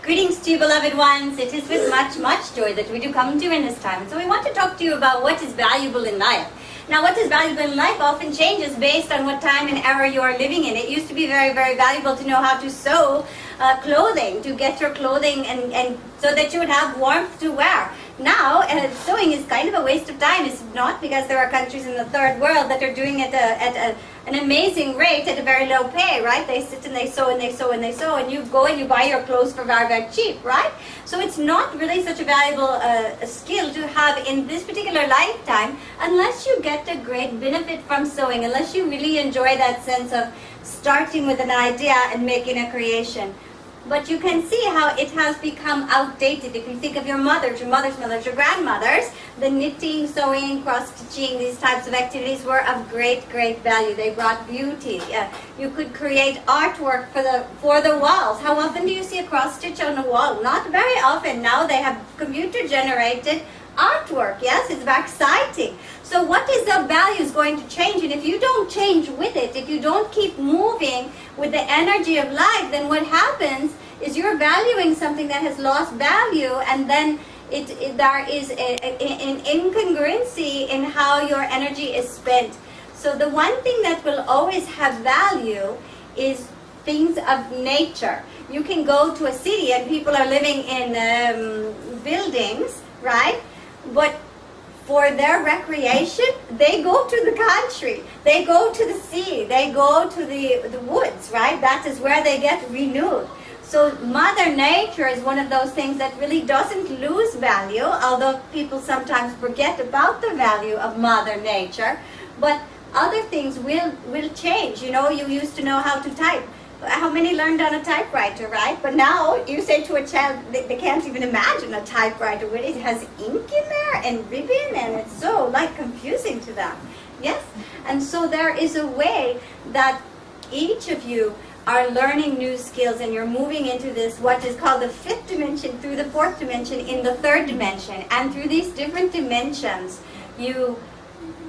Greetings to you, beloved ones. It is with much, much joy that we do come to you in this time. So we want to talk to you about what is valuable in life. Now, what is valuable in life often changes based on what time and era you are living in. It used to be very, very valuable to know how to sew clothing, to get your clothing and so that you would have warmth to wear. Now, sewing is kind of a waste of time. It's not, because there are countries in the third world that are doing it at an amazing rate at a very low pay, right? They sit and they sew and they sew and they sew, and you go and you buy your clothes for very, very cheap, right? So it's not really such a valuable skill to have in this particular lifetime unless you get a great benefit from sewing, unless you really enjoy that sense of starting with an idea and making a creation. But you can see how it has become outdated. If you think of your mothers, your mother's mothers, your grandmothers, the knitting, sewing, cross-stitching, these types of activities were of great, great value. They brought beauty. You could create artwork for the walls. How often do you see a cross-stitch on a wall? Not very often. Now they have computer-generated artwork. Yes, it's very exciting. So what is the value is going to change, and if you don't change with it, if you don't keep moving with the energy of life, then what happens is you're valuing something that has lost value, and then there is an incongruency in how your energy is spent. So the one thing that will always have value is things of nature. You can go to a city and people are living in buildings, right? But for their recreation, they go to the country, they go to the sea, they go to the woods, right? That is where they get renewed. So Mother Nature is one of those things that really doesn't lose value, although people sometimes forget about the value of Mother Nature. But other things will change. You know, you used to know how to type. How many learned on a typewriter, right? But now you say to a child, they can't even imagine a typewriter where it has ink in there and ribbon, and it's so like confusing to them. Yes? And so there is a way that each of you are learning new skills, and you're moving into this, what is called the fifth dimension, through the fourth dimension, in the third dimension. And through these different dimensions, you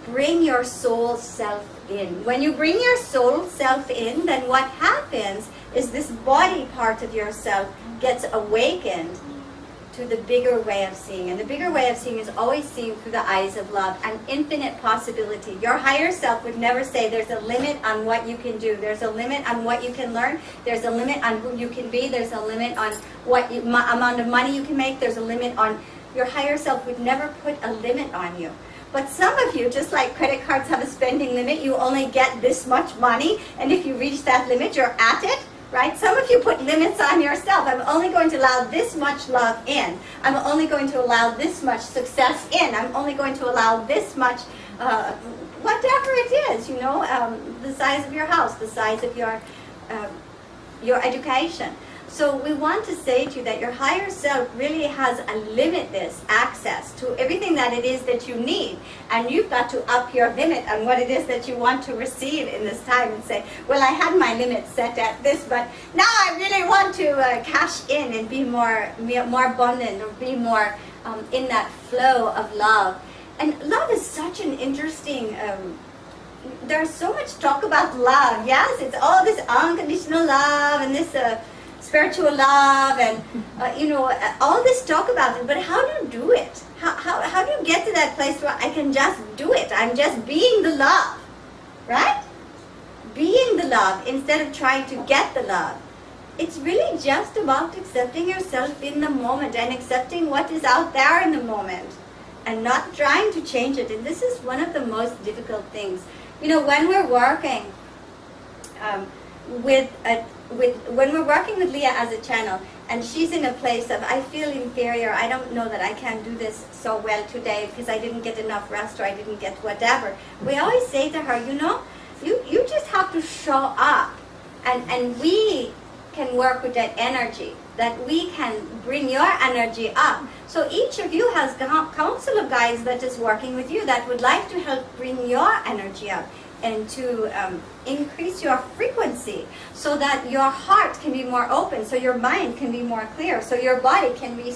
bring your soul self in. When you bring your soul self in, then what happens is this body part of yourself gets awakened to the bigger way of seeing. And the bigger way of seeing is always seen through the eyes of love and infinite possibility. Your higher self would never say there's a limit on what you can do. There's a limit on what you can learn. There's a limit on who you can be. There's a limit on what amount of money you can make. There's a limit on... Your higher self would never put a limit on you. But some of you, just like credit cards have a spending limit, you only get this much money, and if you reach that limit, you're at it, right? Some of you put limits on yourself. I'm only going to allow this much love in. I'm only going to allow this much success in. I'm only going to allow this much, whatever it is, you know, the size of your house, the size of your education. So we want to say to you that your higher self really has a limitless access to everything that it is that you need. And you've got to up your limit on what it is that you want to receive in this time and say, well, I had my limit set at this, but now I really want to cash in and be more abundant, or be more in that flow of love. And love is such an interesting... there's so much talk about love. Yes, it's all this unconditional love and this... spiritual love and, all this talk about it, but how do you do it? How do you get to that place where I can just do it? I'm just being the love, right? Being the love instead of trying to get the love. It's really just about accepting yourself in the moment and accepting what is out there in the moment and not trying to change it. And this is one of the most difficult things. You know, when we're working with when we're working with Liah as a channel, and she's in a place of, I feel inferior, I don't know that I can do this so well today because I didn't get enough rest or I didn't get whatever. We always say to her, you just have to show up, and we can work with that energy, that we can bring your energy up. So each of you has a council of guides that is working with you that would like to help bring your energy up and to increase your frequency so that your heart can be more open, so your mind can be more clear, so your body can be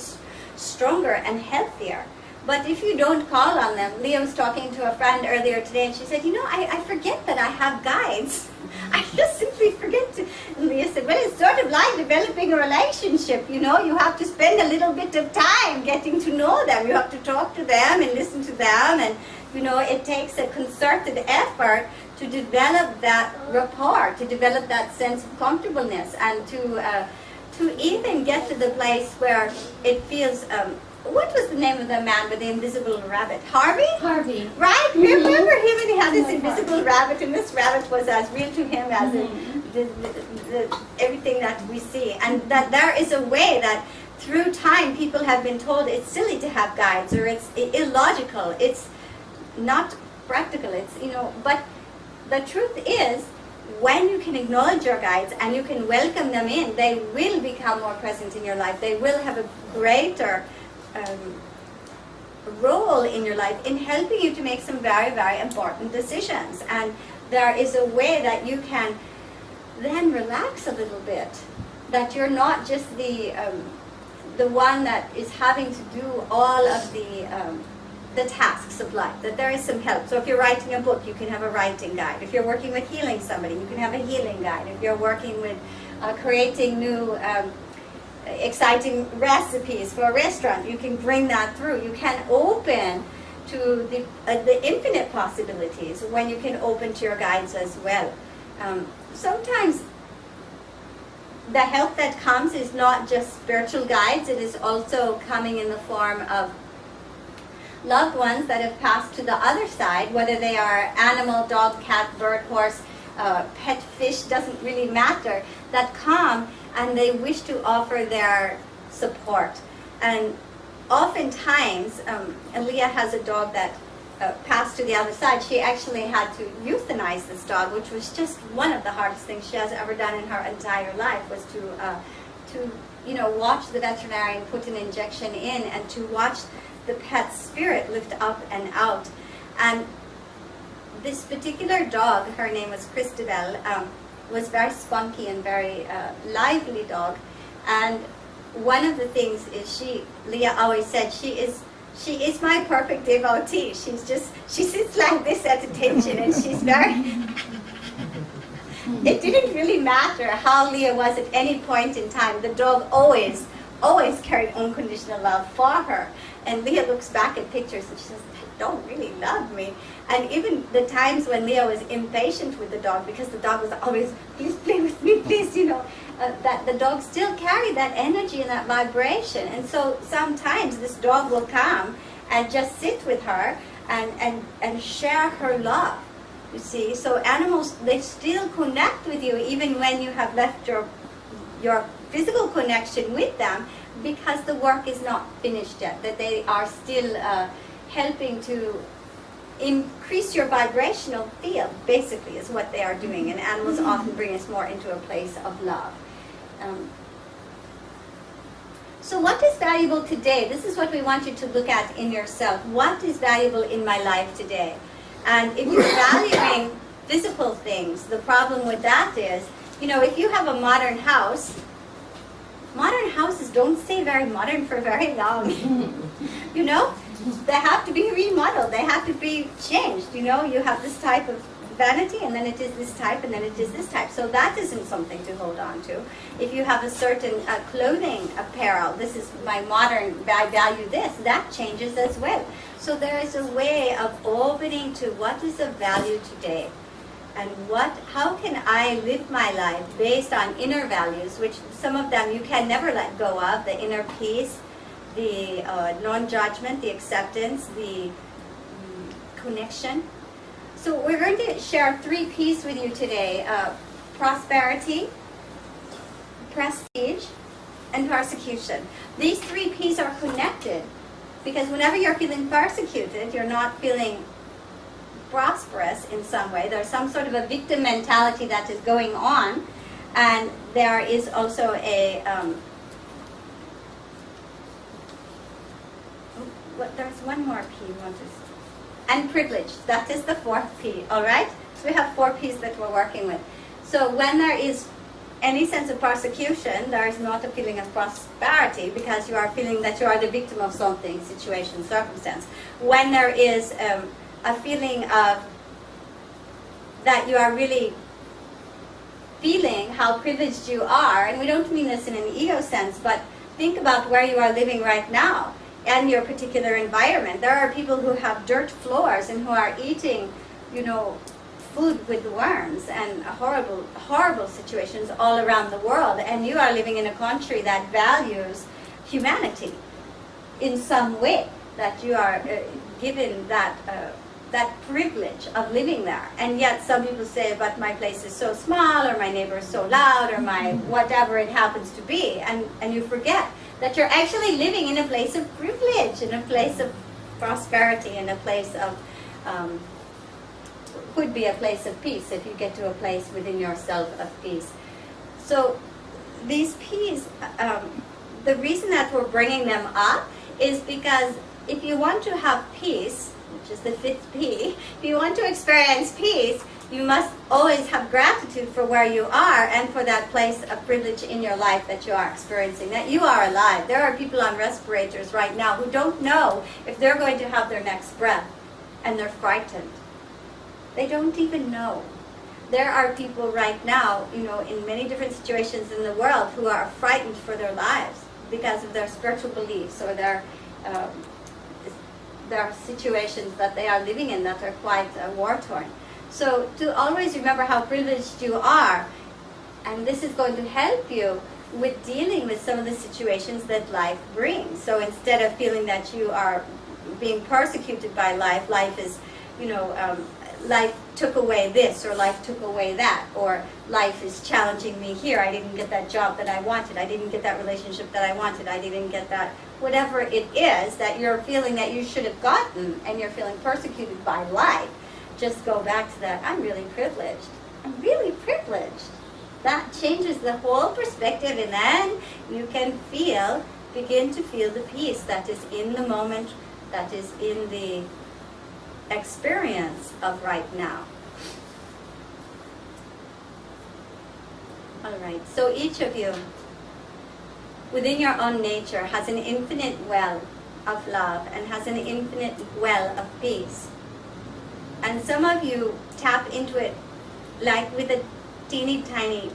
stronger and healthier. But if you don't call on them, Liah was talking to a friend earlier today and she said, I forget that I have guides. I just simply forget to. And Liah said, well, it's sort of like developing a relationship, you have to spend a little bit of time getting to know them. You have to talk to them and listen to them, and it takes a concerted effort to develop that rapport, to develop that sense of comfortableness, and to even get to the place where it feels, what was the name of the man with the invisible rabbit? Harvey? Harvey. Right? Remember him, and he had this invisible rabbit, and this rabbit was as real to him as everything that we see. And that there is a way that through time people have been told it's silly to have guides, or it's illogical, it's not practical, but the truth is, when you can acknowledge your guides and you can welcome them in, they will become more present in your life. They will have a greater role in your life in helping you to make some very, very important decisions. And there is a way that you can then relax a little bit, that you're not just the one that is having to do all of the tasks of life, that there is some help. So if you're writing a book, you can have a writing guide. If you're working with healing somebody, you can have a healing guide. If you're working with creating new exciting recipes for a restaurant, you can bring that through. You can open to the infinite possibilities when you can open to your guides as well. Sometimes the help that comes is not just spiritual guides, it is also coming in the form of loved ones that have passed to the other side, whether they are animal, dog, cat, bird, horse, pet fish, doesn't really matter, that come and they wish to offer their support. And oftentimes, Liah has a dog that passed to the other side. She actually had to euthanize this dog, which was just one of the hardest things she has ever done in her entire life, was to watch the veterinarian put an injection in and to watch the pet's spirit lift up and out. And this particular dog, her name was Christabel, was very spunky and very lively dog. And one of the things is Liah always said, she is my perfect devotee. She sits like this at attention, and she's very, it didn't really matter how Liah was at any point in time. The dog always carried unconditional love for her. And Liah looks back at pictures and she says, that dog really loved me. And even the times when Liah was impatient with the dog, because the dog was always, please play with me, please, that the dog still carried that energy and that vibration. And so sometimes this dog will come and just sit with her and share her love, you see. So animals, they still connect with you even when you have left your physical connection with them, because the work is not finished yet, that they are still helping to increase your vibrational field, basically, is what they are doing. And animals often bring us more into a place of love. So what is valuable today? This is what we want you to look at in yourself. What is valuable in my life today? And if you're valuing physical things, the problem with that is, if you have a modern houses don't stay very modern for very long. They have to be remodeled. They have to be changed. You have this type of vanity, and then it is this type, and then it is this type. So that isn't something to hold on to. If you have a certain clothing apparel, this is my modern, I value this, that changes as well. So there is a way of opening to what is of value today. And how can I live my life based on inner values, which some of them you can never let go of, the inner peace, the non-judgment, the acceptance, the connection. So we're going to share 3 P's with you today. prosperity, prestige, and persecution. These three P's are connected because whenever you're feeling persecuted, you're not feeling prosperous in some way. There's some sort of a victim mentality that is going on, and there is also a there's one more P. And privilege. That is the fourth P. All right. So we have 4 P's that we're working with. So when there is any sense of persecution, there is not a feeling of prosperity because you are feeling that you are the victim of something, situation, circumstance. When there is a feeling of that you are really feeling how privileged you are, and we don't mean this in an ego sense, but think about where you are living right now and your particular environment. There are people who have dirt floors and who are eating, food with worms and horrible, horrible situations all around the world, and you are living in a country that values humanity in some way, that you are given that privilege of living there. And yet some people say, but my place is so small, or my neighbor is so loud, or my whatever it happens to be, and you forget that you're actually living in a place of privilege, in a place of prosperity, in a place of could be a place of peace if you get to a place within yourself of peace. So these P's, the reason that we're bringing them up is because if you want to have peace, which is the 5th P, if you want to experience peace, you must always have gratitude for where you are and for that place of privilege in your life that you are experiencing, that you are alive. There are people on respirators right now who don't know if they're going to have their next breath, and they're frightened. They don't even know. There are people right now, in many different situations in the world who are frightened for their lives because of their spiritual beliefs or their situations that they are living in that are quite war-torn. So to always remember how privileged you are, and this is going to help you with dealing with some of the situations that life brings. So instead of feeling that you are being persecuted by life, life is, life took away this, or life took away that, or life is challenging me here. I didn't get that job that I wanted. I didn't get that relationship that I wanted. I didn't get that, whatever it is that you're feeling that you should have gotten, and you're feeling persecuted by life. Just go back to that. I'm really privileged. I'm really privileged. That changes the whole perspective, and then you can begin to feel the peace that is in the moment, that is in the experience of right now. All right, so each of you within your own nature has an infinite well of love and has an infinite well of peace. And some of you tap into it like with a teeny tiny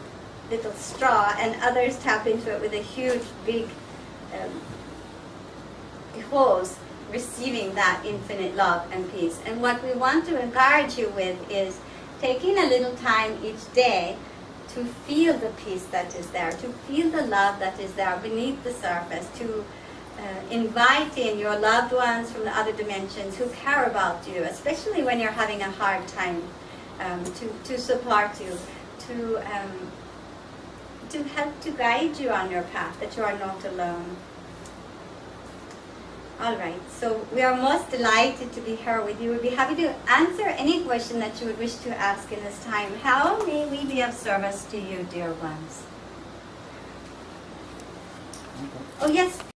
little straw, and others tap into it with a huge big hose, receiving that infinite love and peace. And what we want to encourage you with is taking a little time each day to feel the peace that is there, to feel the love that is there beneath the surface, to invite in your loved ones from the other dimensions who care about you, especially when you're having a hard time, to support you, to help to guide you on your path, that you are not alone. All right, so we are most delighted to be here with you. We'd be happy to answer any question that you would wish to ask in this time. How may we be of service to you, dear ones? Oh, yes.